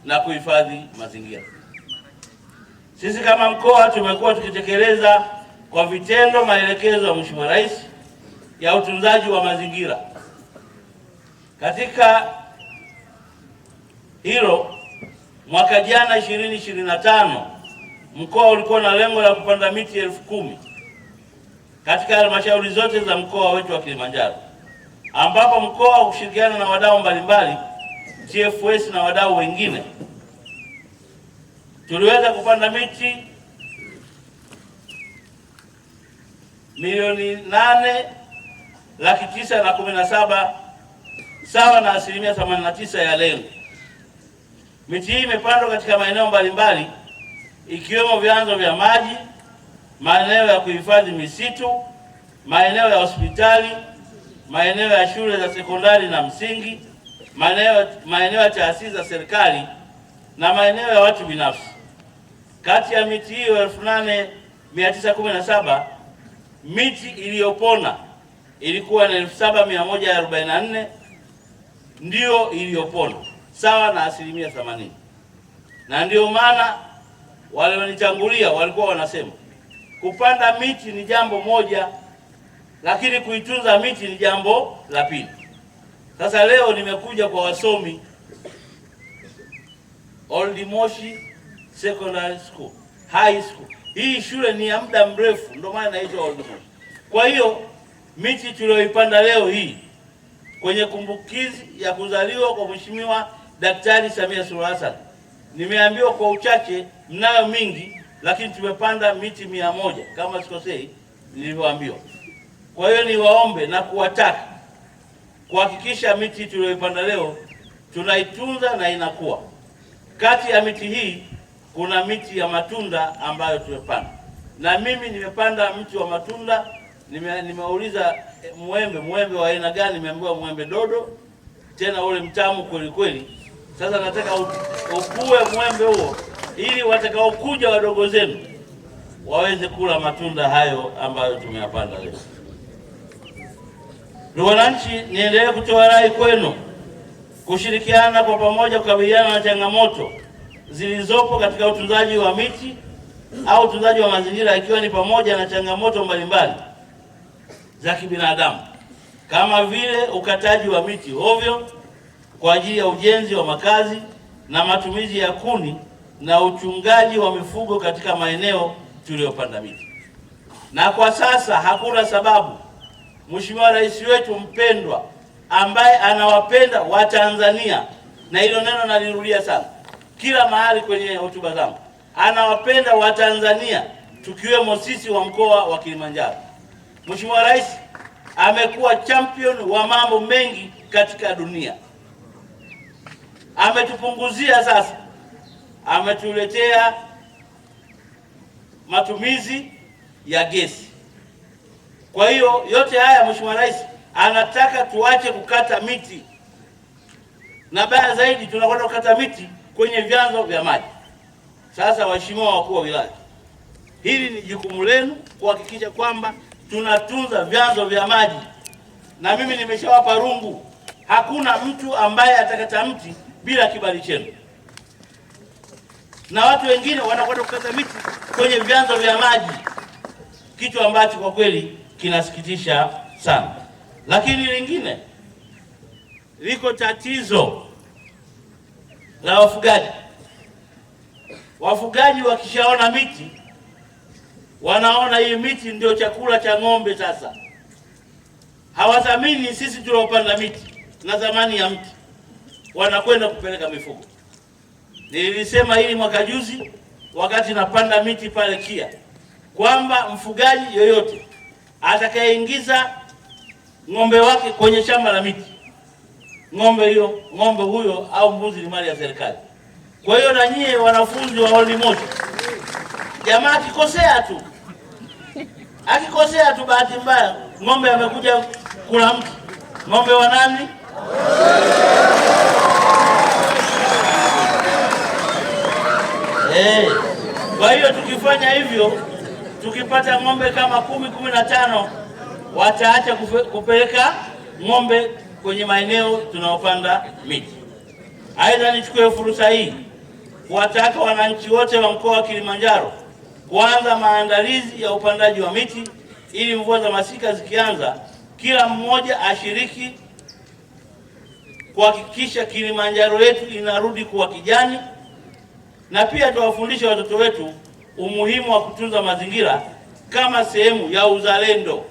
na kuhifadhi mazingira. Sisi kama mkoa tumekuwa tukitekeleza kwa vitendo maelekezo ya Mheshimiwa Rais ya utunzaji wa mazingira. Katika hilo, mwaka jana 2025 mkoa ulikuwa na lengo la kupanda miti 10,000 katika halmashauri zote za mkoa wetu wa Kilimanjaro, ambapo mkoa kushirikiana na wadau mbalimbali, TFS na wadau wengine, tuliweza kupanda miti milioni 8,917,000 sawa na 89% ya lengo. Miti hii imepandwa katika maeneo mbalimbali ikiwemo vyanzo vya maji, maeneo ya kuhifadhi misitu, maeneo ya hospitali, maeneo ya shule za sekondari na msingi, maeneo ya taasisi za serikali na maeneo ya watu binafsi. Kati ya miti hiyo 8,917, miti iliyopona ilikuwa na 7,144 ndio iliyopona sawa na 80%. Na ndio maana wale wanitangulia walikuwa wanasema kupanda miti ni jambo moja, lakini kuitunza miti ni jambo la pili. Sasa leo nimekuja kwa wasomi Old Moshi Secondary School, High School. Hii shule ni ya muda mrefu, ndio maana inaitwa Old Moshi. Kwa hiyo miti tulioipanda leo hii kwenye kumbukizi ya kuzaliwa kwa Mheshimiwa Daktari Samia Suluhu Hassan, nimeambiwa kwa uchache mnayo mingi, lakini tumepanda miti 100 kama sikosei nilivyoambiwa. Kwa hiyo niwaombe na kuwataka kuhakikisha miti tulioipanda leo tunaitunza na inakuwa. Kati ya miti hii kuna miti ya matunda ambayo tumepanda, na mimi nimepanda mti wa matunda. Nimeuliza mwembe wa aina gani, nimeambiwa mwembe dodo, tena ule mtamu kweli kweli. Sasa nataka ukue mwembe huo ili watakaokuja wadogo zenu waweze kula matunda hayo ambayo tumeyapanda leo. Ndugu wananchi, niendelee kutoa rai kwenu kushirikiana kwa pamoja kukabiliana na changamoto zilizopo katika utunzaji wa miti au utunzaji wa mazingira, ikiwa ni pamoja na changamoto mbalimbali za kibinadamu kama vile ukataji wa miti ovyo kwa ajili ya ujenzi wa makazi na matumizi ya kuni na uchungaji wa mifugo katika maeneo tuliyopanda miti. Na kwa sasa hakuna sababu Mheshimiwa Rais wetu mpendwa ambaye anawapenda Watanzania, na hilo neno nalirudia sana kila mahali kwenye hotuba zangu, anawapenda Watanzania tukiwemo sisi wa mkoa wa Kilimanjaro. Mheshimiwa Rais amekuwa champion wa mambo mengi katika dunia. Ametupunguzia sasa, ametuletea matumizi ya gesi. Kwa hiyo yote haya Mheshimiwa Rais anataka tuache kukata miti, na baya zaidi tunakwenda kukata miti kwenye vyanzo vya maji. Sasa waheshimiwa wakuu wa wilaya, hili ni jukumu lenu kuhakikisha kwamba tunatunza vyanzo vya maji, na mimi nimeshawapa rungu, hakuna mtu ambaye atakata mti bila kibali chenu. Na watu wengine wanakwenda kukata miti kwenye vyanzo vya maji, kitu ambacho kwa kweli kinasikitisha sana. Lakini lingine, liko tatizo la wafugaji. Wafugaji wakishaona miti wanaona hii miti ndio chakula cha ng'ombe. Sasa hawathamini sisi tuliopanda miti na thamani ya mti, wanakwenda kupeleka mifugo. Nilisema hili mwaka juzi wakati napanda miti pale Kia, kwamba mfugaji yoyote atakayeingiza ng'ombe wake kwenye shamba la miti, ng'ombe huyo au mbuzi ni mali ya serikali. Kwa hiyo na nyie wanafunzi wa Old Moshi, jamaa akikosea tu bahati mbaya, ng'ombe amekuja kula mti, ng'ombe wa nani? Kwa hiyo tukifanya hivyo, tukipata ng'ombe kama 10-15 wataacha kupeleka ng'ombe kwenye maeneo tunaopanda miti. Aidha, nichukue fursa hii kuwataka wananchi wote wa mkoa wa Kilimanjaro kuanza maandalizi ya upandaji wa miti ili mvua za masika zikianza, kila mmoja ashiriki kuhakikisha Kilimanjaro yetu inarudi kuwa kijani, na pia tuwafundishe watoto wetu umuhimu wa kutunza mazingira kama sehemu ya uzalendo.